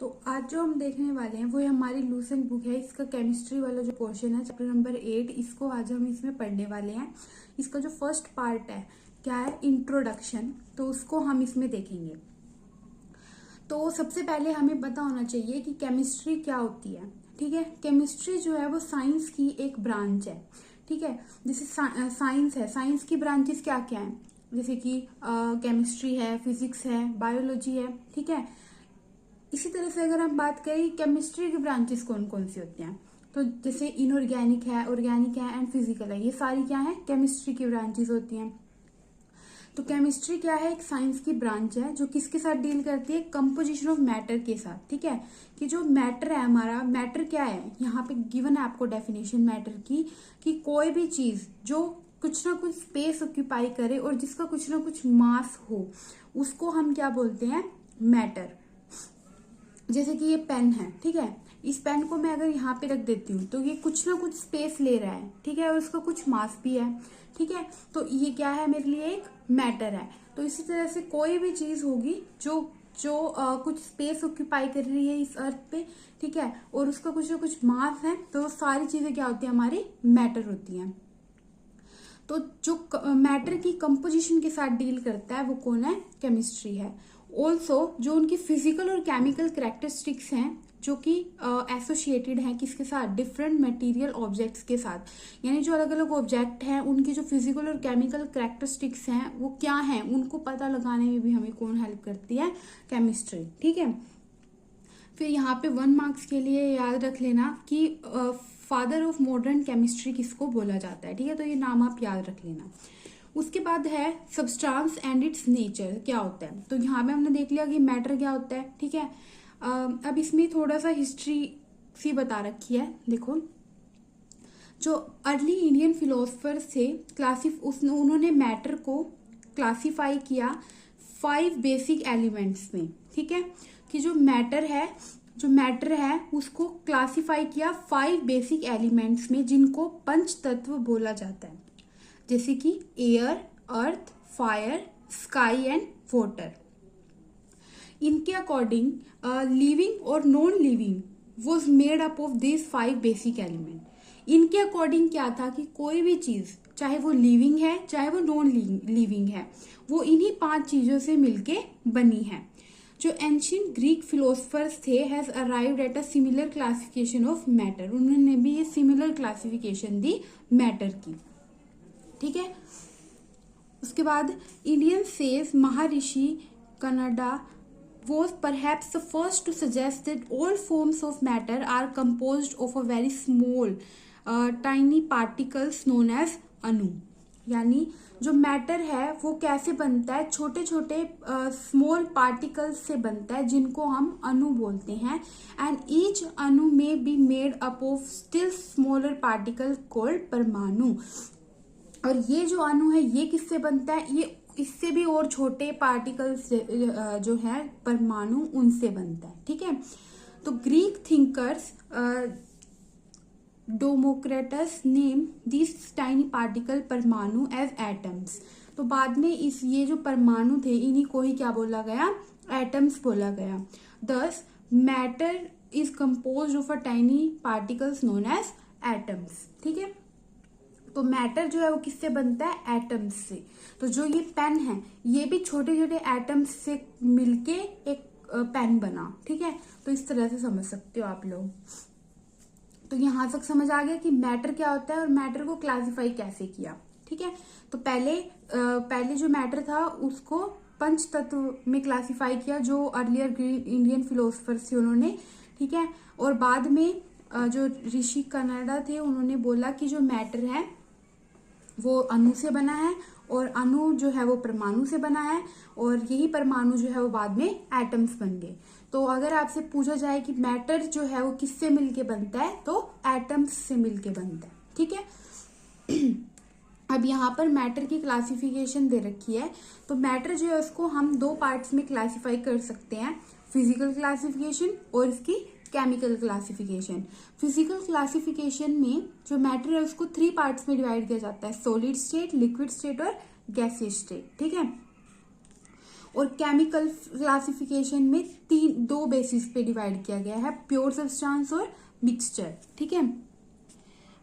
तो आज जो हम देखने वाले हैं वो हमारी लूसेंट बुक है। इसका केमिस्ट्री वाला जो पोर्शन है चैप्टर नंबर 8, इसको आज हम इसमें पढ़ने वाले हैं। इसका जो फर्स्ट पार्ट है क्या है, इंट्रोडक्शन, तो उसको हम इसमें देखेंगे। तो सबसे पहले हमें पता होना चाहिए कि केमिस्ट्री क्या होती है। ठीक है, केमिस्ट्री जो है वो साइंस की एक ब्रांच है। ठीक है, जैसे साइंस है, साइंस की ब्रांचेस क्या क्या है, जैसे कि केमिस्ट्री है, फिजिक्स है, बायोलॉजी है। ठीक है, इसी तरह से अगर हम बात करें केमिस्ट्री की ब्रांचेस कौन कौन सी होती हैं, तो जैसे इनऑर्गेनिक है, ऑर्गेनिक है एंड फिजिकल है, ये सारी क्या है, केमिस्ट्री की ब्रांचेस होती हैं। तो केमिस्ट्री क्या है, एक साइंस की ब्रांच है जो किसके साथ डील करती है, कंपोजिशन ऑफ मैटर के साथ। ठीक है, कि जो मैटर है हमारा, मैटर क्या है, यहाँ पे गिवन है आपको डेफिनेशन मैटर की, कि कोई भी चीज जो कुछ ना कुछ स्पेस ऑक्यूपाई करे और जिसका कुछ ना कुछ मास हो, उसको हम क्या बोलते हैं, मैटर। जैसे कि ये पेन है, ठीक है, इस पेन को मैं अगर यहाँ पे रख देती हूँ तो ये कुछ ना कुछ स्पेस ले रहा है, ठीक है, और उसका कुछ मास भी है। ठीक है, तो ये क्या है, मेरे लिए एक मैटर है। तो इसी तरह से कोई भी चीज होगी जो जो कुछ स्पेस ऑक्यूपाई कर रही है इस अर्थ पे, ठीक है, और उसका कुछ ना कुछ मास है, तो सारी चीजें क्या होती है, हमारी मैटर होती हैं। तो जो मैटर की कंपोजिशन के साथ डील करता है वो कौन है, केमिस्ट्री है। ऑल्सो जो उनकी फिजिकल और केमिकल कैरेक्टरिस्टिक्स हैं जो कि एसोसिएटेड हैं किसके साथ, डिफरेंट मटेरियल ऑब्जेक्ट्स के साथ, यानी जो अलग अलग ऑब्जेक्ट हैं उनकी जो फिजिकल और केमिकल कैरेक्टरिस्टिक्स हैं वो क्या हैं, उनको पता लगाने में भी हमें कौन हेल्प करती है, केमिस्ट्री। ठीक है, फिर यहाँ पे 1 मार्क्स के लिए याद रख लेना कि फादर ऑफ मॉडर्न केमिस्ट्री किसको बोला जाता है। ठीक है, तो ये नाम आप याद रख लेना। उसके बाद है सब्सटेंस एंड इट्स नेचर, क्या होता है। तो यहाँ पे हमने देख लिया कि मैटर क्या होता है। ठीक है, अब इसमें थोड़ा सा हिस्ट्री सी बता रखी है। देखो, जो अर्ली इंडियन फिलोसफर्स थे उन्होंने मैटर को क्लासिफाई किया 5 बेसिक एलिमेंट्स में। ठीक है, कि जो मैटर है उसको क्लासिफाई किया 5 बेसिक एलिमेंट्स में, जिनको पंच तत्व बोला जाता है, जैसे कि air, earth, fire, sky and water. इनके अकॉर्डिंग लिविंग और non living was made up of this 5 basic element. इनके अकॉर्डिंग क्या था कि कोई भी चीज, चाहे वो लिविंग है चाहे वो नॉन लिविंग है, वो इन्हीं 5 चीजों से मिलके बनी है। जो एंशियंट ग्रीक फिलोसफर्स थे has arrived at a similar classification of matter, उन्होंने भी ये सिमिलर क्लासिफिकेशन दी मैटर की। ठीक है, उसके बाद Indian says Maharshi Canada was perhaps the first to suggest that all forms of matter are composed of a very small tiny particles known as अणु। यानी जो मैटर है वो कैसे बनता है, छोटे छोटे स्मॉल पार्टिकल्स से बनता है जिनको हम अणु बोलते हैं। एंड ईच अणु में be made up of still smaller particle called परमाणु। और ये जो अणु है ये किससे बनता है, ये इससे भी और छोटे पार्टिकल्स जो है परमाणु, उनसे बनता है। ठीक है, तो Greek thinkers Democritus name this tiny particle परमाणु एज एटम्स। तो बाद में ये जो परमाणु थे इन्हीं को ही क्या बोला गया, एटम्स बोला गया। This matter is composed of a tiny particles known as atoms. ठीक है, तो मैटर जो है वो किससे बनता है, एटम्स से। तो जो ये पेन है ये भी छोटे छोटे एटम्स से मिलके एक पेन बना। ठीक है, तो इस तरह से समझ सकते हो आप लोग। तो यहां तक समझ आ गया कि मैटर क्या होता है और मैटर को क्लासिफाई कैसे किया। ठीक है, तो पहले जो मैटर था उसको पंच तत्व में क्लासिफाई किया, जो अर्लियर इंडियन फिलोसफर्स थे उन्होंने। ठीक है, और बाद में जो ऋषि कनाडा थे उन्होंने बोला कि जो मैटर है वो अणु से बना है और अणु जो है वो परमाणु से बना है, और यही परमाणु जो है वो बाद में एटम्स बन गए। तो अगर आपसे पूछा जाए कि मैटर जो है वो किससे मिलके बनता है, तो एटम्स से मिलके बनता है। ठीक है, अब यहाँ पर मैटर की क्लासिफिकेशन दे रखी है। तो मैटर जो है उसको हम 2 पार्ट्स में क्लासिफाई कर सकते हैं, फिजिकल क्लासिफिकेशन और इसकी केमिकल क्लासिफिकेशन। फिजिकल क्लासिफिकेशन में जो मैटर है उसको 3 पार्ट्स में डिवाइड किया जाता है, सॉलिड स्टेट, लिक्विड स्टेट और गैसियस स्टेट। ठीक है, और केमिकल क्लासिफिकेशन में दो बेसिस पे डिवाइड किया गया है, प्योर सब्सटेंस और मिक्सचर। ठीक है,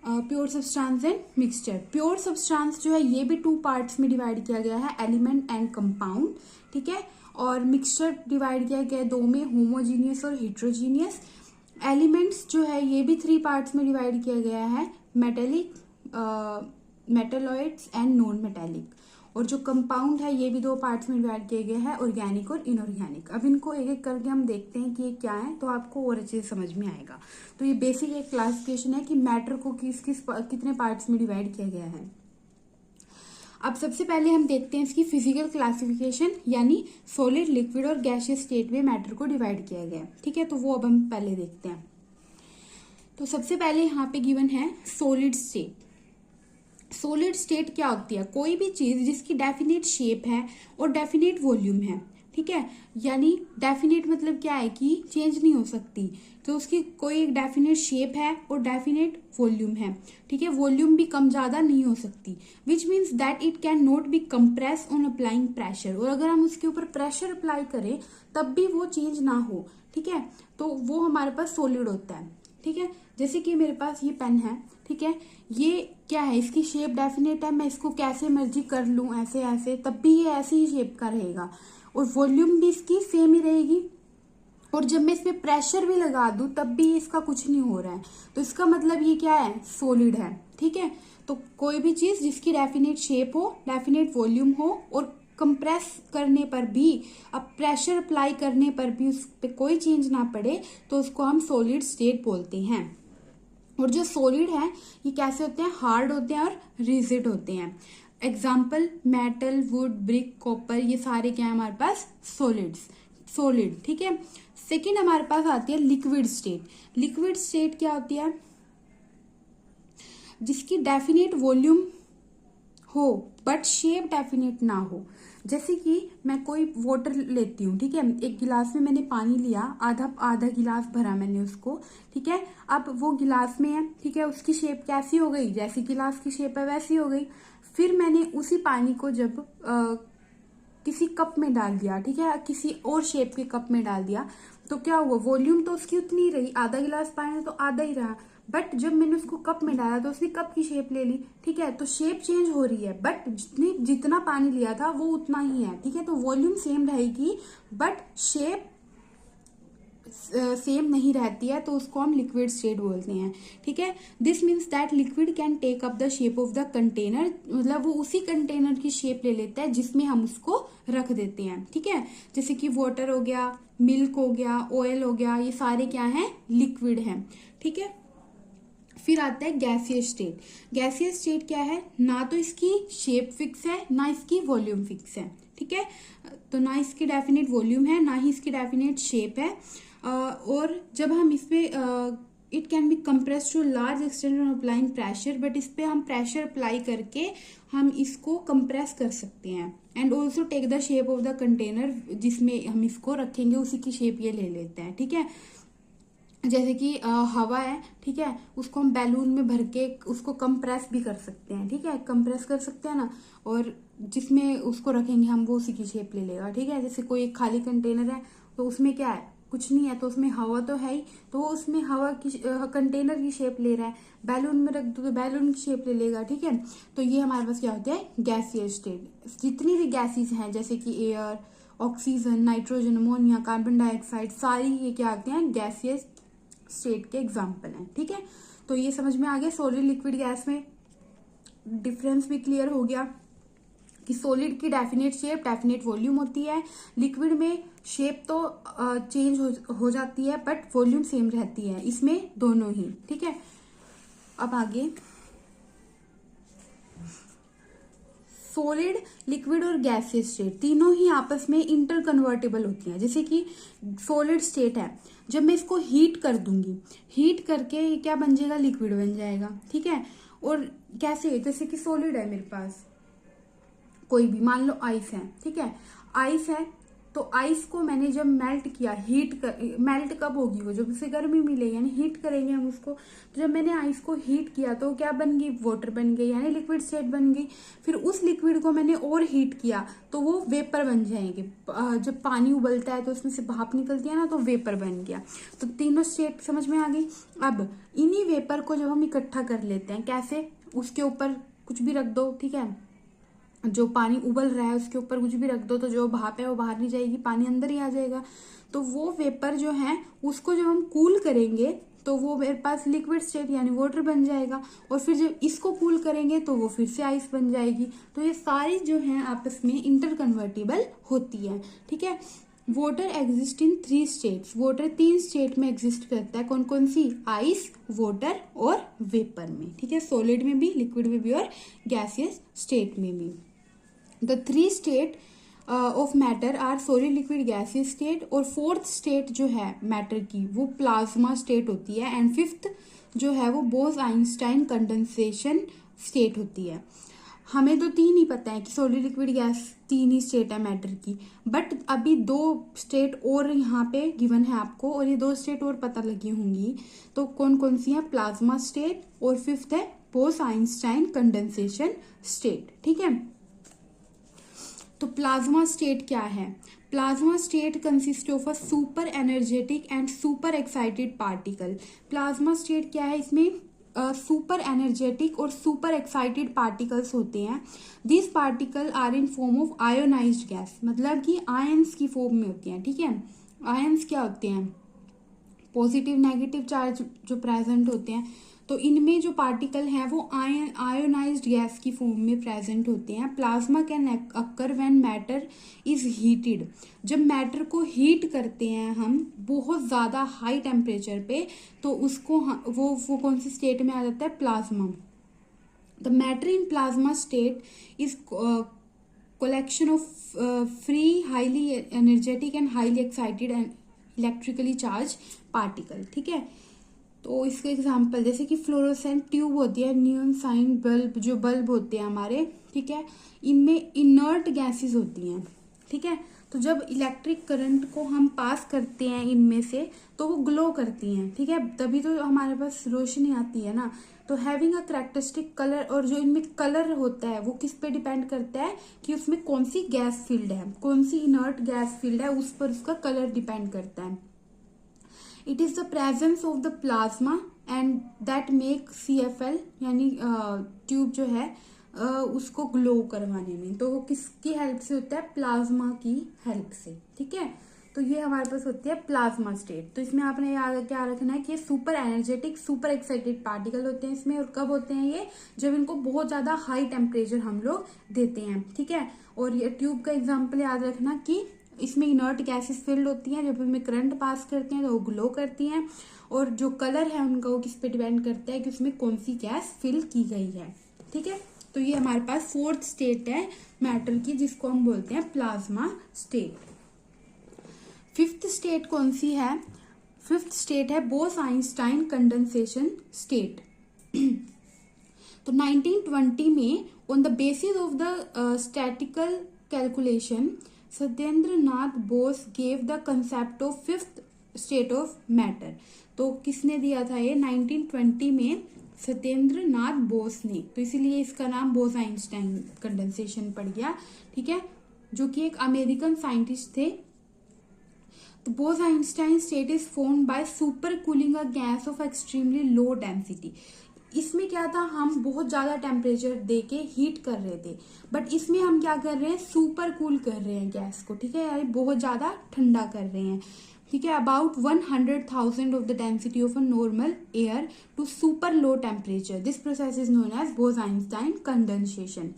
pure substance and mixture. Pure substance जो है ये भी 2 पार्ट्स में डिवाइड किया गया है, एलिमेंट एंड कंपाउंड। ठीक है, और मिक्सचर डिवाइड किया गया है 2 में, होमोजीनियस और हेट्रोजीनियस। एलिमेंट्स जो है ये भी 3 पार्ट्स में डिवाइड किया गया है, metallic, metalloids and non metallic. और जो कंपाउंड है ये भी 2 पार्ट्स में डिवाइड किए गए हैं, ऑर्गेनिक और इनऑर्गेनिक। अब इनको एक एक करके हम देखते हैं कि ये क्या है, तो आपको और अच्छे से समझ में आएगा। तो ये बेसिक एक क्लासिफिकेशन है कि मैटर को कितने पार्ट्स में डिवाइड किया गया है। अब सबसे पहले हम देखते हैं इसकी फिजिकल क्लासिफिकेशन, यानी सॉलिड, लिक्विड और गैसियस स्टेट में मैटर को डिवाइड किया गया है। ठीक है, तो वो अब हम पहले देखते हैं। तो सबसे पहले यहाँ पे गिवन है सॉलिड स्टेट। सॉलिड स्टेट क्या होती है? कोई भी चीज जिसकी डेफिनेट शेप है और डेफिनेट वॉल्यूम है। ठीक है, यानी डेफिनेट मतलब क्या है कि चेंज नहीं हो सकती, तो उसकी कोई एक डेफिनेट शेप है और डेफिनेट वॉल्यूम है। ठीक है, वॉल्यूम भी कम ज्यादा नहीं हो सकती, which means that it can not be compress on applying pressure. और अगर हम उसके ऊपर प्रेशर अप्लाई करें तब भी वो चेंज ना हो। ठीक है, तो वो हमारे पास सॉलिड होता है। ठीक है, जैसे कि मेरे पास ये पेन है। ठीक है, ये क्या है, इसकी शेप डेफिनेट है, मैं इसको कैसे मर्जी कर लूं, ऐसे ऐसे, तब भी ये ऐसी ही शेप का रहेगा और वॉल्यूम भी इसकी सेम ही रहेगी। और जब मैं इसमें प्रेशर भी लगा दूं तब भी इसका कुछ नहीं हो रहा है, तो इसका मतलब ये क्या है, सॉलिड है। ठीक है, तो कोई भी चीज जिसकी डेफिनेट शेप हो, डेफिनेट वॉल्यूम हो और कंप्रेस करने पर भी, अब प्रेशर अप्लाई करने पर भी उस पर कोई चेंज ना पड़े, तो उसको हम सॉलिड स्टेट बोलते हैं। और जो सॉलिड है ये कैसे होते हैं, हार्ड होते हैं और रिजिड होते हैं। Example metal, would, brick, copper, ये सारे क्या है हमारे पास, सॉलिड। ठीक है, सेकेंड हमारे पास आती है लिक्विड स्टेट। लिक्विड स्टेट क्या होती है, जिसकी डेफिनेट वॉल्यूम हो बट शेप डेफिनेट ना हो। जैसे कि मैं कोई वाटर लेती हूँ। ठीक है, एक गिलास में मैंने पानी लिया, आधा गिलास भरा मैंने उसको। ठीक है, अब वो गिलास में है। ठीक है, उसकी शेप कैसी हो गई, जैसी गिलास की शेप है वैसी हो गई। फिर मैंने उसी पानी को जब किसी कप में डाल दिया, ठीक है, किसी और शेप के कप में डाल दिया, तो क्या हुआ, वॉल्यूम तो उसकी उतनी ही रही, आधा गिलास पानी तो आधा ही रहा, बट जब मैंने उसको कप में डाला तो उसने कप की शेप ले ली। ठीक है, तो शेप चेंज हो रही है, बट जितना पानी लिया था वो उतना ही है। ठीक है, तो वॉल्यूम सेम रहेगी बट शेप सेम नहीं रहती है, तो उसको हम लिक्विड स्टेट बोलते हैं। ठीक है, this means that liquid can take up the shape of the container, मतलब वो उसी कंटेनर की शेप ले लेता है जिसमें हम उसको रख देते हैं। ठीक है, जैसे कि वाटर हो गया, मिल्क हो गया, ऑयल हो गया, ये सारे क्या हैं, लिक्विड हैं। ठीक है, फिर आता है गैसियस स्टेट। गैसियस स्टेट क्या है, ना तो इसकी शेप फिक्स है ना इसकी वॉल्यूम फिक्स है। ठीक है, तो ना इसकी डेफिनेट वॉल्यूम है ना ही इसकी डेफिनेट शेप है। और जब हम इसमें it can be compress to large extent on applying pressure, but इस पे हम प्रेशर अप्लाई करके हम इसको कंप्रेस कर सकते हैं। And also take the shape of the container, जिसमें हम इसको रखेंगे उसी की शेप ये ले लेते हैं। ठीक है, जैसे कि हवा है। ठीक है, उसको हम बैलून में भर के उसको कंप्रेस भी कर सकते हैं। ठीक है, कंप्रेस कर सकते हैं ना, और जिसमें उसको रखेंगे हम वो उसी की शेप ले लेगा। ठीक है, जैसे कोई एक खाली कंटेनर है तो उसमें क्या है, कुछ नहीं है, तो उसमें हवा तो है ही, तो वो उसमें हवा की कंटेनर की शेप ले रहा है। बैलून में रख दो तो बैलून की शेप ले लेगा। ठीक है, तो ये हमारे पास क्या होता है, गैसियस स्टेट। जितनी भी गैसेस हैं जैसे कि air, oxygen, nitrogen, ammonia, carbon dioxide, सारी ये क्या आते हैं, गैसियस स्टेट के एग्जाम्पल हैं। ठीक है, तो ये समझ में आ गया, सॉलिड लिक्विड गैस में डिफरेंस भी क्लियर हो गया कि सॉलिड की डेफिनेट शेप, डेफिनेट वॉल्यूम होती है। लिक्विड में शेप तो चेंज हो जाती है बट वॉल्यूम सेम रहती है, इसमें दोनों ही। ठीक है, अब आगे सॉलिड, लिक्विड और गैसियस स्टेट तीनों ही आपस में इंटर कन्वर्टेबल होती हैं। जैसे कि सॉलिड स्टेट है, जब मैं इसको हीट कर दूंगी, हीट करके ये क्या बन जाएगा, लिक्विड बन जाएगा। ठीक है, और कैसे, जैसे कि सॉलिड है मेरे पास कोई भी, मान लो आइस है। ठीक है, आइस है, तो आइस को मैंने जब मेल्ट किया, मेल्ट कब होगी वो, जब उसे गर्मी मिले, यानी हीट करेंगे हम उसको। तो जब मैंने आइस को हीट किया तो क्या बन गई, वाटर बन गई, यानी लिक्विड स्टेट बन गई। फिर उस लिक्विड को मैंने और हीट किया तो वो वेपर बन जाएंगे। जब पानी उबलता है तो उसमें से भाप निकलती है ना, तो वेपर बन गया। तो तीनों स्टेट समझ में आ गई। अब इन्हीं वेपर को जब हम इकट्ठा कर लेते हैं, कैसे, उसके ऊपर कुछ भी रख दो, ठीक है, जो पानी उबल रहा है उसके ऊपर कुछ भी रख दो तो जो भाप है वो बाहर नहीं जाएगी, पानी अंदर ही आ जाएगा। तो वो वेपर जो है उसको जब हम कूल करेंगे तो वो मेरे पास लिक्विड स्टेट यानी वाटर बन जाएगा, और फिर जब इसको कूल करेंगे तो वो फिर से आइस बन जाएगी। तो ये सारी जो है आपस में इंटर कन्वर्टिबल होती है, ठीक है। Water exist in 3 states, water 3 state में एग्जिस्ट करता है। कौन कौन सी, आइस, वाटर और वेपर में, ठीक है, सॉलिड में भी, लिक्विड में भी और गैसियस स्टेट में भी। The 3 state of matter are solid, liquid, gaseous state. और 4th स्टेट जो है मैटर की वो प्लाज्मा स्टेट होती है। एंड 5th जो है वो बोस-आइंस्टाइन कंडेंसेशन स्टेट होती है। हमें तो 3 ही पता है कि सॉलिड, लिक्विड, गैस 3 ही स्टेट है मैटर की, बट अभी 2 स्टेट और यहाँ पे गिवन है आपको, और ये 2 स्टेट और पता लगी होंगी। तो कौन कौन सी है, प्लाज्मा स्टेट और 5th है बोस-आइंस्टाइन कंडेंसेशन स्टेट, ठीक है। तो प्लाज्मा स्टेट क्या है, plasma state consist of a super energetic and super excited particle. Plasma state क्या है, इसमें सुपर एनर्जेटिक और सुपर एक्साइटेड पार्टिकल्स होते हैं। This particle are in form of ionised gas, मतलब कि आयंस की फॉर्म में होती हैं, ठीक है। आयंस क्या होते हैं, पॉजिटिव नेगेटिव चार्ज जो प्रेजेंट होते हैं। तो इनमें जो पार्टिकल हैं वो आयोनाइज्ड गैस की फॉर्म में प्रेजेंट होते हैं। Plasma can occur when matter is heated, जब मैटर को हीट करते हैं हम बहुत ज्यादा हाई टेम्परेचर पे, तो उसको वो कौन सी स्टेट में आ जाता है, plasma. The matter in plasma state is collection of free, highly energetic and highly excited and electrically charge particle, ठीक है। तो इसके एग्जांपल जैसे कि फ्लोरोसेंट ट्यूब होती है, नियॉन साइन बल्ब, जो बल्ब होते हैं हमारे, ठीक है, इनमें इनर्ट गैसेस होती हैं, ठीक है। तो जब इलेक्ट्रिक करंट को हम पास करते हैं इनमें से तो वो ग्लो करती हैं, ठीक है, तभी तो हमारे पास रोशनी आती है ना। तो हैविंग अ कैरेक्टरिस्टिक कलर, और जो इनमें कलर होता है वो किस पे डिपेंड करता है कि उसमें कौन सी गैस फील्ड है, कौन सी इनर्ट गैस फील्ड है, उस पर उसका कलर डिपेंड करता है। It is the presence of the plasma and that make CFL यानी ट्यूब जो है उसको ग्लो करवाने में, तो वो किसकी हेल्प से होता है, प्लाज्मा की हेल्प से, ठीक है। तो ये हमारे पास होती है प्लाज्मा स्टेट। तो इसमें आपने याद क्या रखना है कि ये super energetic super excited particle होते हैं इसमें, और कब होते हैं ये, जब इनको बहुत ज्यादा हाई टेम्परेचर हम लोग देते हैं, ठीक है। और ये ट्यूब का एग्जाम्पल याद रखना कि इसमें इनर्ट गैसेस फिल्ड होती हैं, जब उनमें करंट पास करते हैं तो वो ग्लो करती हैं, और जो कलर है उनका वो किस पे डिपेंड करता है कि उसमें कौन सी गैस फिल की गई है, ठीक है। तो ये हमारे पास 4th स्टेट है मैटर की, जिसको हम बोलते हैं प्लाज्मा स्टेट। 5th स्टेट कौन सी है, 5th स्टेट है बोस-आइंस्टाइन कंडेंसेशन स्टेट। तो 1920 में on the basis of the statistical calculation Satyendra Nath Bose gave the concept of 5th state of matter. तो किसने दिया था ये, 1920 में सत्येंद्र नाथ बोस ने, तो इसीलिए इसका नाम बोस-आइंस्टाइन कंडेंसेशन पड़ गया, ठीक है, जो कि एक अमेरिकन साइंटिस्ट थे। तो Bose Einstein state is formed by super cooling a gas of extremely low density. इसमें क्या था, हम बहुत ज्यादा टेम्परेचर दे के हीट कर रहे थे, बट इसमें हम क्या कर रहे हैं, सुपर कूल कर रहे हैं गैस को, ठीक है, यानी बहुत ज्यादा ठंडा कर रहे हैं, ठीक है। About 100,000 of the density of a normal air to super low temperature, this process is known as Bose Einstein condensation,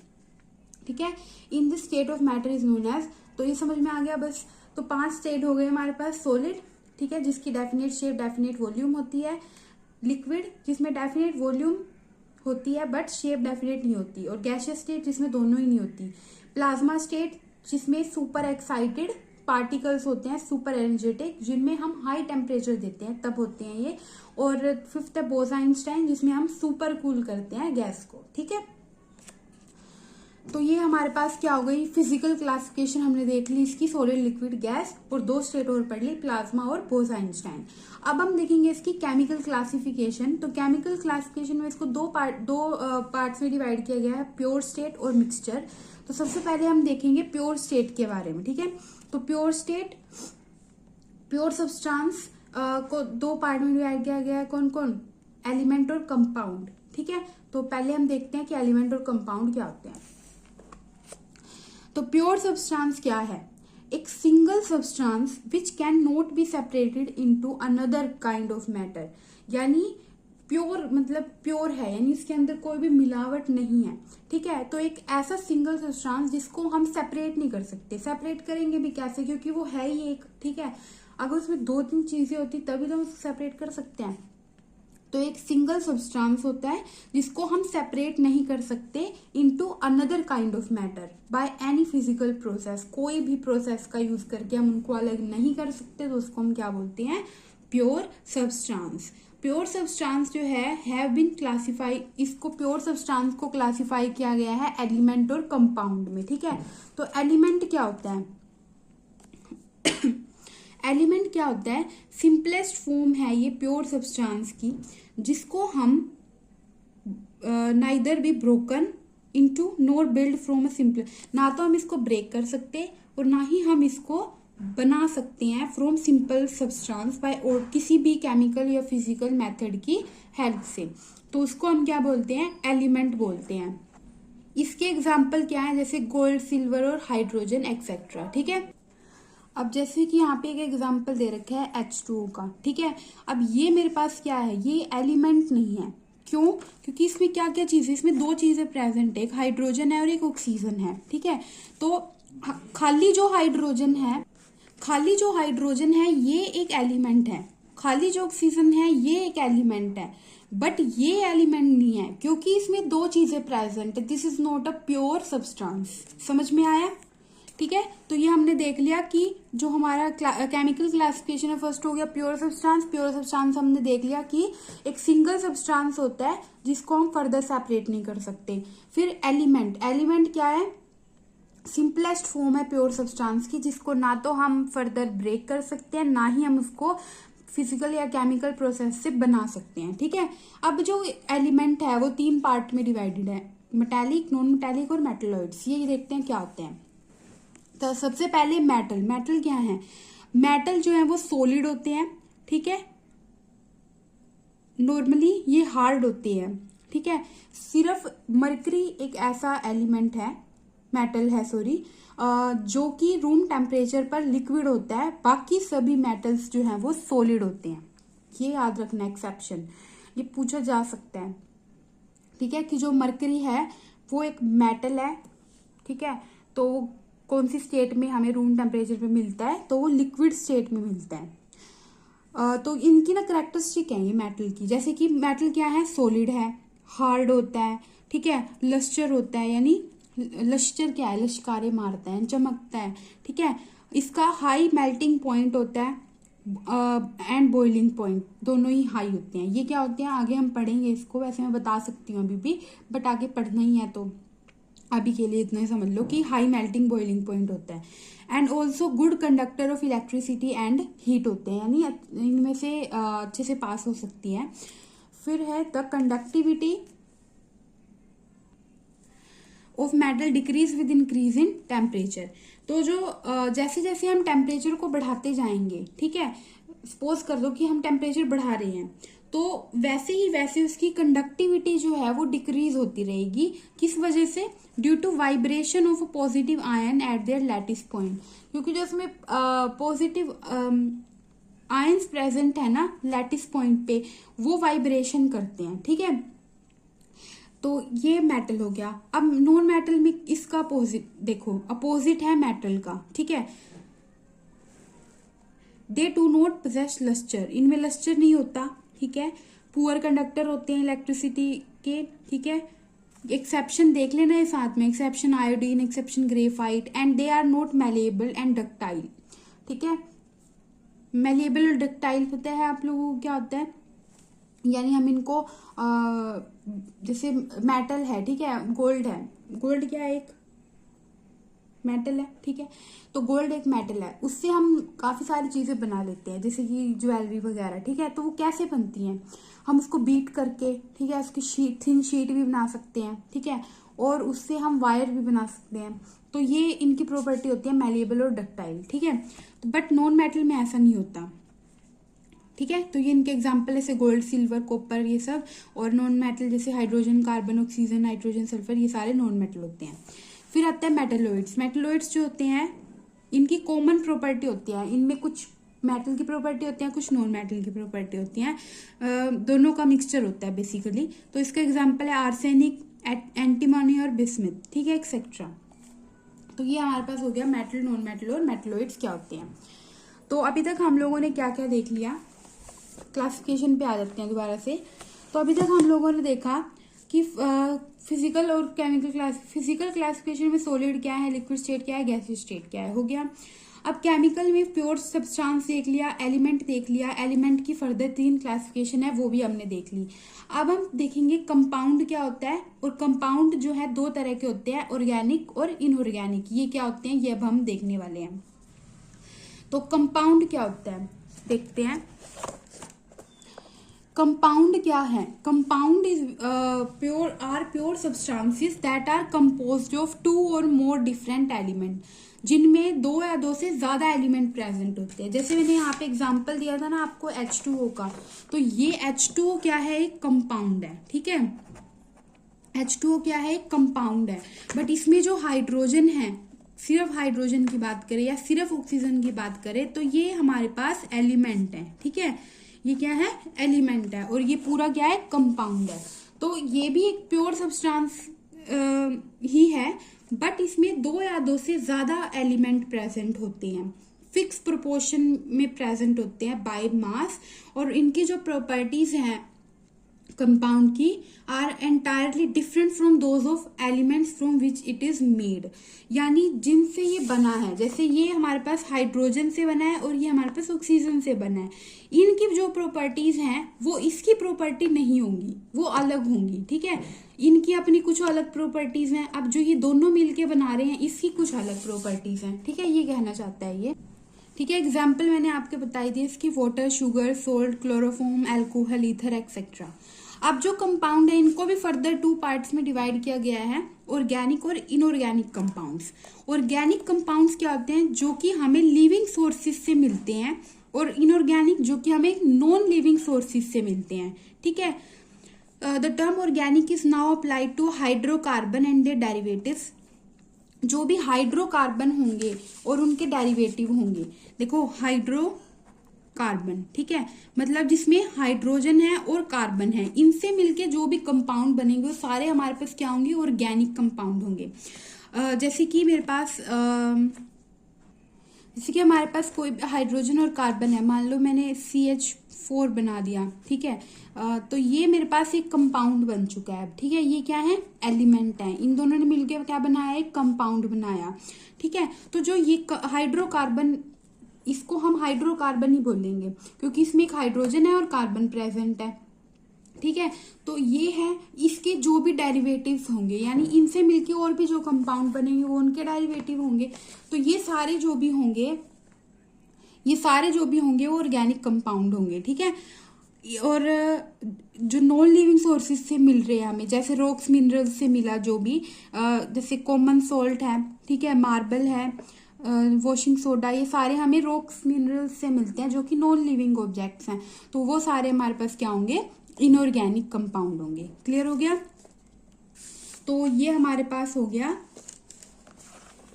ठीक है। In this state of matter is known as, तो ये समझ में आ गया बस। तो 5 स्टेट हो गए हमारे पास, सॉलिड, ठीक है, जिसकी डेफिनेट शेप डेफिनेट वॉल्यूम होती है, लिक्विड जिसमें डेफिनेट वॉल्यूम होती है बट शेप डेफिनेट नहीं होती, और गैसियस स्टेट जिसमें दोनों ही नहीं होती, प्लाज्मा स्टेट जिसमें सुपर एक्साइटेड पार्टिकल्स होते हैं, सुपर एनर्जेटिक, जिनमें हम हाई टेम्परेचर देते हैं तब होते हैं ये, और 5th है बोस-आइंस्टाइन जिसमें हम सुपर कूल करते हैं गैस को, ठीक है। तो ये हमारे पास क्या हो गई, फिजिकल क्लासिफिकेशन हमने देख ली इसकी, सॉलिड लिक्विड गैस, और 2 स्टेट और पढ़ ली, प्लाज्मा और बोस-आइंस्टाइन। अब हम देखेंगे इसकी केमिकल क्लासिफिकेशन। तो केमिकल क्लासिफिकेशन में इसको दो पार्ट्स में डिवाइड किया गया है, प्योर स्टेट और मिक्सचर। तो सबसे पहले हम देखेंगे प्योर स्टेट के बारे में, ठीक है। तो प्योर स्टेट, प्योर सब्सटेंस को 2 पार्ट में डिवाइड किया गया है, कौन कौन, एलिमेंट और कंपाउंड, ठीक है। तो पहले हम देखते हैं कि एलिमेंट और कंपाउंड क्या होते हैं। तो प्योर सब्सटेंस क्या है, एक single substance which can not be separated into another kind of matter. यानी प्योर मतलब प्योर है, यानी इसके अंदर कोई भी मिलावट नहीं है, ठीक है। तो एक ऐसा सिंगल सब्सटेंस जिसको हम सेपरेट नहीं कर सकते, सेपरेट करेंगे भी कैसे, क्योंकि वो है ही एक, ठीक है। अगर उसमें 2-3 चीजें होती तभी तो हम उसको सेपरेट कर सकते हैं। तो एक सिंगल सब्सटेंस होता है जिसको हम सेपरेट नहीं कर सकते into another kind of matter by any physical process. कोई भी प्रोसेस का यूज करके हम उनको अलग नहीं कर सकते, तो उसको हम क्या बोलते हैं, प्योर सब्सटेंस। प्योर सब्सटेंस जो है हैव बीन क्लासिफाई, इसको प्योर सब्सटेंस को क्लासिफाई किया गया है एलिमेंट और कंपाउंड में, ठीक है। तो एलिमेंट क्या होता है, एलिमेंट क्या होता है, सिंपलेस्ट फॉर्म है ये प्योर सब्सटेंस की, जिसको हम neither be broken into nor build from a simple, ना तो हम इसको ब्रेक कर सकते और ना ही हम इसको बना सकते हैं फ्रॉम सिंपल सब्सटेंस बाय और किसी भी केमिकल या फिजिकल मेथड की हेल्प से। तो उसको हम क्या बोलते हैं, एलिमेंट बोलते हैं। इसके एग्जाम्पल क्या है, जैसे गोल्ड, सिल्वर और हाइड्रोजन एक्सेट्रा, ठीक है। अब जैसे कि यहाँ पे एक एग्जाम्पल दे रखा है H2O का, ठीक है। अब ये मेरे पास क्या है, ये एलिमेंट नहीं है, क्यों, क्योंकि इसमें क्या क्या चीजें, इसमें 2 चीजें प्रेजेंट है, एक हाइड्रोजन है और एक ऑक्सीजन है, ठीक है। तो खाली जो हाइड्रोजन है ये एक एलिमेंट है, खाली जो ऑक्सीजन है ये एक एलिमेंट है, बट ये एलिमेंट नहीं है क्योंकि इसमें 2 चीजें प्रेजेंट है। This is not a pure substance. समझ में आया, ठीक है। तो ये हमने देख लिया कि जो हमारा केमिकल क्लासिफिकेशन है, फर्स्ट हो गया प्योर सब्सटेंस। प्योर सब्सटेंस हमने देख लिया कि एक सिंगल सब्सटेंस होता है जिसको हम फर्दर सेपरेट नहीं कर सकते। फिर एलिमेंट, एलिमेंट क्या है, सिंपलेस्ट फॉर्म है प्योर सब्सटेंस की, जिसको ना तो हम फर्दर ब्रेक कर सकते हैं, ना ही हम उसको फिजिकल या केमिकल प्रोसेस से बना सकते हैं, ठीक है। अब जो एलिमेंट है वो 3 पार्ट में डिवाइडेड है, मेटालिक, नॉन मेटालिक और मेटलॉइड्स। ये देखते हैं क्या होते हैं। तो सबसे पहले मेटल, मेटल क्या है, मेटल जो है वो सॉलिड होते हैं, ठीक है। नॉर्मली ये हार्ड होती है, ठीक है। सिर्फ मरकरी एक ऐसा एलिमेंट है, मेटल है सॉरी, जो कि रूम टेम्परेचर पर लिक्विड होता है। बाकी सभी मेटल्स जो हैं वो सॉलिड होते हैं, ये याद रखना, एक्सेप्शन, ये पूछा जा सकता है, ठीक है, कि जो मरकरी है वो एक मेटल है, ठीक है। तो कौन सी स्टेट में हमें रूम टेम्परेचर पे मिलता है, तो वो लिक्विड स्टेट में मिलता है। तो इनकी ना करेक्टरिस्टिक है ये मेटल की, जैसे कि मेटल क्या है, सॉलिड है, हार्ड होता है, ठीक है, लस्टर होता है, यानी लश्चर क्या है, लश्कारे मारता है, चमकता है, ठीक है। इसका हाई मेल्टिंग पॉइंट होता है एंड बॉइलिंग पॉइंट, दोनों ही हाई होते हैं। ये क्या होते हैं आगे हम पढ़ेंगे इसको, वैसे मैं बता सकती हूँ अभी भी, बट आगे पढ़ना ही है तो अभी के लिए इतना ही समझ लो कि हाई मेल्टिंग बॉइलिंग पॉइंट होता है। And also good conductor of electricity and heat होते हैं, यानी इनमें से अच्छे से पास हो सकती है। फिर है the conductivity of metal decrease with increase in temperature. तो जो जैसे जैसे हम टेम्परेचर को बढ़ाते जाएंगे, ठीक है, सपोज कर दो कि हम टेम्परेचर बढ़ा रहे हैं, तो वैसे ही वैसे उसकी कंडक्टिविटी जो है वो डिक्रीज होती रहेगी। किस वजह से, due to vibration of a positive ion at their lattice point, क्योंकि जो उसमें पॉजिटिव आयंस प्रेजेंट है ना लैटिस पॉइंट पे, वो वाइब्रेशन करते हैं, ठीक है। तो ये मेटल हो गया। अब नॉन मेटल में इसका अपोजिट देखो, अपोजिट है मेटल का, ठीक है। They do not possess lustre, इनमें लस्टर नहीं होता, ठीक है। पुअर कंडक्टर होते हैं इलेक्ट्रिसिटी के, ठीक है। एक्सेप्शन देख लेना है साथ में, exception iodine, exception graphite, and they are not malleable and ductile, ठीक है। मेलेबल और डक्टाइल पता है आप लोगों को क्या होता है, यानी हम इनको जैसे मेटल है, ठीक है, गोल्ड है, गोल्ड क्या है, एक मेटल है, ठीक है। तो गोल्ड एक मेटल है, उससे हम काफी सारी चीजें बना लेते हैं, जैसे कि ज्वेलरी वगैरह, ठीक है। तो वो कैसे बनती हैं, हम उसको बीट करके, ठीक है, उसकी शीट, थिन शीट भी बना सकते हैं, ठीक है, और उससे हम वायर भी बना सकते हैं। तो ये इनकी प्रॉपर्टी होती है मैलिएबल और डक्टाइल, ठीक है। तो बट नॉन मेटल में ऐसा नहीं होता, ठीक है। तो ये इनके एग्जाम्पल जैसे गोल्ड, सिल्वर, कॉपर, ये सब। और नॉन मेटल जैसे hydrogen, carbon, oxygen, nitrogen, sulphur, ये सारे नॉन मेटल होते हैं। फिर आता है मेटलोइड्स। मेटलोइड्स जो होते हैं, इनकी कॉमन प्रॉपर्टी होती है, इनमें कुछ मेटल की प्रॉपर्टी होती है, कुछ नॉन मेटल की प्रॉपर्टी होती है, दोनों का मिक्सचर होता है बेसिकली। तो इसका एग्जाम्पल है आर्सेनिक, एंटीमोनी और बिस्मिथ, ठीक है, एक्सेट्रा। तो ये हमारे पास हो गया मेटल, नॉन मेटल और मेटलोइड्स क्या होते हैं। तो अभी तक हम लोगों ने क्या क्या देख लिया, क्लासिफिकेशन पे आ जाते हैं दोबारा से। तो अभी तक हम लोगों ने देखा कि फिजिकल और केमिकल फिजिकल क्लासिफिकेशन में सॉलिड क्या है, लिक्विड स्टेट क्या है, गैसियस स्टेट क्या है, हो गया। अब केमिकल में प्योर सब्सटेंस देख लिया, एलिमेंट देख लिया, एलिमेंट की फर्दर 3 क्लासिफिकेशन है वो भी हमने देख ली। अब हम देखेंगे कंपाउंड क्या होता है, और कंपाउंड जो है 2 तरह के होते हैं, ऑर्गेनिक और इनऑर्गेनिक। ये क्या होते हैं, ये अब हम देखने वाले हैं। तो कंपाउंड क्या होता है देखते हैं। कंपाउंड क्या है, compound is pure substances that are composed of 2 और मोर डिफरेंट एलिमेंट, जिनमें 2 या 2 से ज्यादा एलिमेंट प्रेजेंट होते हैं। जैसे मैंने यहाँ पे एग्जांपल दिया था ना आपको H2O का, तो ये H2O क्या है, एक कंपाउंड है, ठीक है। H2O क्या है, एक कंपाउंड है। बट इसमें जो हाइड्रोजन है, सिर्फ हाइड्रोजन की बात करें या सिर्फ ऑक्सीजन की बात करें, तो ये हमारे पास एलिमेंट है, ठीक है। ये क्या है, एलिमेंट है, और ये पूरा क्या है, कंपाउंड है। तो ये भी एक प्योर सब्सटेंस ही है, बट इसमें 2 या 2 से ज्यादा एलिमेंट प्रेजेंट होते हैं, फिक्स प्रोपोर्शन में प्रेजेंट होते हैं बाय मास। और इनकी जो प्रॉपर्टीज हैं कंपाउंड की are entirely different from those of elements from which it is made, यानी जिनसे ये बना है। जैसे ये हमारे पास हाइड्रोजन से बना है और ये हमारे पास ऑक्सीजन से बना है, इनकी जो प्रॉपर्टीज हैं वो इसकी प्रॉपर्टी नहीं होंगी, वो अलग होंगी, ठीक है। इनकी अपनी कुछ अलग प्रॉपर्टीज हैं। अब जो ये दोनों मिलके बना रहे हैं, इसकी कुछ अलग प्रॉपर्टीज हैं, ठीक है, ये कहना चाहता है ये, ठीक है। एग्जाम्पल मैंने आपके बताई दी इसकी, water, sugar, salt, chloroform, alcohol, ether, etcetera. अब जो कंपाउंड है इनको भी फर्दर 2 पार्ट्स में डिवाइड किया गया है, ऑर्गेनिक और इनऑर्गेनिक कंपाउंड्स। ऑर्गेनिक कंपाउंड्स क्या होते हैं, जो कि हमें लिविंग सोर्सेज से मिलते हैं, और इनऑर्गेनिक जो कि हमें नॉन लिविंग सोर्सेज से मिलते हैं, ठीक है। The term organic is now applied to hydrocarbon and their derivatives. जो भी हाइड्रोकार्बन होंगे और उनके डेरिवेटिव होंगे, देखो हाइड्रोकार्बन, ठीक है, मतलब जिसमें हाइड्रोजन है और कार्बन है, इनसे मिलके जो भी कंपाउंड बनेंगे वो सारे हमारे पास क्या होंगे, ऑर्गेनिक कंपाउंड होंगे। जैसे कि मेरे पास जैसे कि हमारे पास कोई हाइड्रोजन और कार्बन है, मान लो मैंने CH4 बना दिया, ठीक है। तो ये मेरे पास एक कंपाउंड बन चुका है, ठीक है। ये क्या है, एलिमेंट है, इन दोनों ने मिलकर क्या बनाया, एक कंपाउंड बनाया, ठीक है। तो जो ये हाइड्रोकार्बन, इसको हम हाइड्रोकार्बन ही बोलेंगे क्योंकि इसमें एक हाइड्रोजन है और कार्बन प्रेजेंट है, ठीक है। तो ये है, इसके जो भी डेरिवेटिव्स होंगे, यानी इनसे मिलके और भी जो कंपाउंड बनेंगे वो उनके डेरिवेटिव होंगे। तो ये सारे जो भी होंगे वो ऑर्गेनिक कंपाउंड होंगे, ठीक है। और जो नॉन लिविंग सोर्सेज से मिल रहे हैं हमें, जैसे रॉक्स, मिनरल्स से मिला जो भी, जैसे कॉमन सॉल्ट है, ठीक है, मार्बल है, वॉशिंग सोडा, ये सारे हमें रॉक्स, मिनरल्स से मिलते हैं जो कि नॉन लिविंग ऑब्जेक्ट्स हैं। तो वो सारे हमारे पास क्या होंगे, इनऑर्गेनिक कंपाउंड होंगे। क्लियर हो गया। तो ये हमारे पास हो गया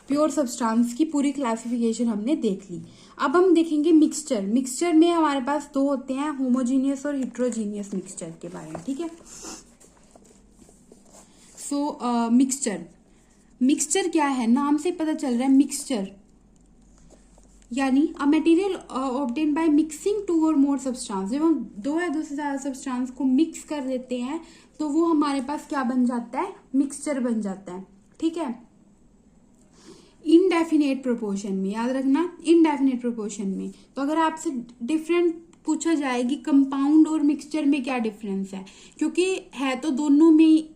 प्योर सब्सटेंस की पूरी क्लासिफिकेशन हमने देख ली। अब हम देखेंगे मिक्सचर। मिक्सचर में हमारे पास 2 होते हैं, होमोजीनियस और हिट्रोजीनियस मिक्सचर के बारे में, ठीक है। सो मिक्सचर क्या है, नाम से पता चल रहा है, मिक्सचर यानी a material obtain by mixing 2 और मोर सब्सटेंस। जब हम 2 या 2 से ज्यादा सब्सटेंस को मिक्स कर देते हैं तो वो हमारे पास क्या बन जाता है, मिक्सचर बन जाता है, ठीक है। इनडेफिनेट प्रोपोर्शन में, याद रखना, इनडेफिनेट प्रोपोर्शन में। तो अगर आपसे डिफरेंट पूछा जाए कि कंपाउंड और मिक्सचर में क्या डिफरेंस है, क्योंकि है तो दोनों में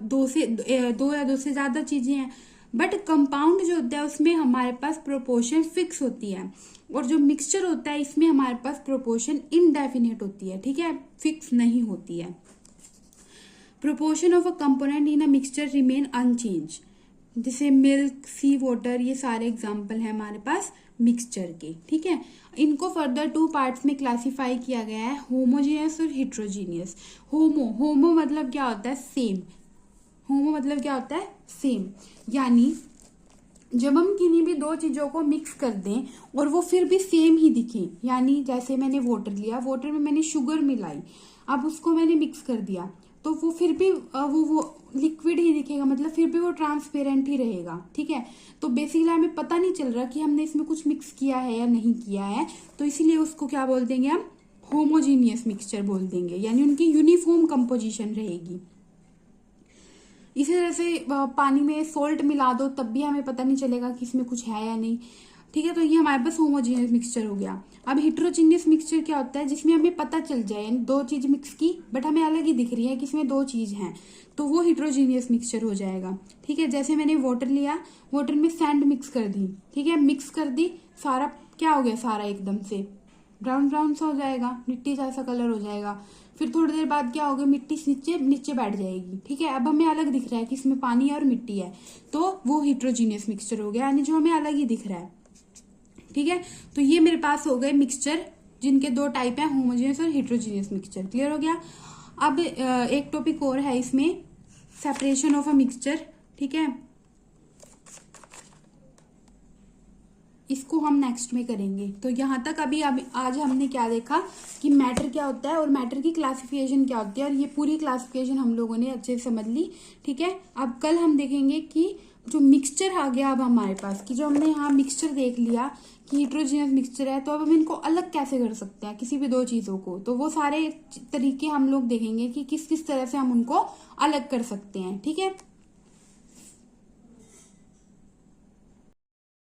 2 या 2 से ज्यादा चीजें हैं, बट कंपाउंड जो होता है उसमें हमारे पास प्रोपोर्शन फिक्स होती है, और जो मिक्सचर होता है इसमें हमारे पास प्रोपोर्शन इनडेफिनेट होती है, ठीक है, फिक्स नहीं होती है। Proportion of a component in a mixture remain unchange, जैसे मिल्क, सी वाटर, ये सारे एग्जाम्पल है हमारे पास मिक्सचर के, ठीक है। इनको फर्दर 2 पार्ट्स में क्लासिफाई किया गया है, होमोजेनियस और हिट्रोजीनियस। होमो मतलब क्या होता है, सेम। होमो मतलब क्या होता है, सेम, यानी जब हम किन्हीं भी 2 चीजों को मिक्स कर दें और वो फिर भी सेम ही दिखे, यानी जैसे मैंने वाटर लिया, वाटर में मैंने शुगर मिलाई, अब उसको मैंने मिक्स कर दिया, तो वो फिर भी वो लिक्विड ही दिखेगा, मतलब फिर भी वो ट्रांसपेरेंट ही रहेगा, ठीक है। तो बेसिकली हमें पता नहीं चल रहा कि हमने इसमें कुछ मिक्स किया है या नहीं किया है, तो इसीलिए उसको क्या बोल देंगे हम, होमोजीनियस मिक्सचर बोल देंगे, यानी उनकी यूनिफॉर्म कंपोजिशन रहेगी। इसी तरह से पानी में सोल्ट मिला दो तब भी हमें पता नहीं चलेगा कि इसमें कुछ है या नहीं, ठीक है। तो ये हमारे पास होमोजीनियस मिक्सचर हो गया। अब हिट्रोजीनियस मिक्सचर क्या होता है, जिसमें हमें पता चल जाए, यानी 2 चीज मिक्स की बट हमें अलग ही दिख रही है कि इसमें 2 चीज हैं, तो वो हिट्रोजीनियस मिक्सचर हो जाएगा, ठीक है। जैसे मैंने वाटर लिया, वाटर में सैंड मिक्स कर दी, ठीक है, मिक्स कर दी, सारा क्या हो गया, सारा एकदम से ब्राउन ब्राउन सा हो जाएगा, मिट्टी जैसा कलर हो जाएगा। फिर थोड़ी देर बाद क्या होगा, मिट्टी नीचे नीचे बैठ जाएगी, ठीक है। अब हमें अलग दिख रहा है कि इसमें पानी है और मिट्टी है, तो वो हिट्रोजीनियस मिक्सचर हो गया, यानी जो हमें अलग ही दिख रहा है, ठीक है। तो ये मेरे पास हो गए मिक्सचर जिनके 2 टाइप हैं, होमोजेनियस और हिट्रोजीनियस मिक्सचर। क्लियर हो गया। अब एक टॉपिक और है इसमें, सेपरेशन ऑफ अ मिक्सचर, ठीक है, इसको हम नेक्स्ट में करेंगे। तो यहाँ तक अभी आज हमने क्या देखा कि मैटर क्या होता है और मैटर की क्लासिफिकेशन क्या होती है, और ये पूरी क्लासिफिकेशन हम लोगों ने अच्छे से समझ ली, ठीक है। अब कल हम देखेंगे कि जो मिक्सचर आ गया अब हमारे पास, कि जो हमने यहाँ मिक्सचर देख लिया कि हिट्रोजीनियस मिक्सचर है, तो अब हम इनको अलग कैसे कर सकते हैं किसी भी 2 चीजों को, तो वो सारे तरीके हम लोग देखेंगे कि किस किस तरह से हम उनको अलग कर सकते हैं, ठीक है।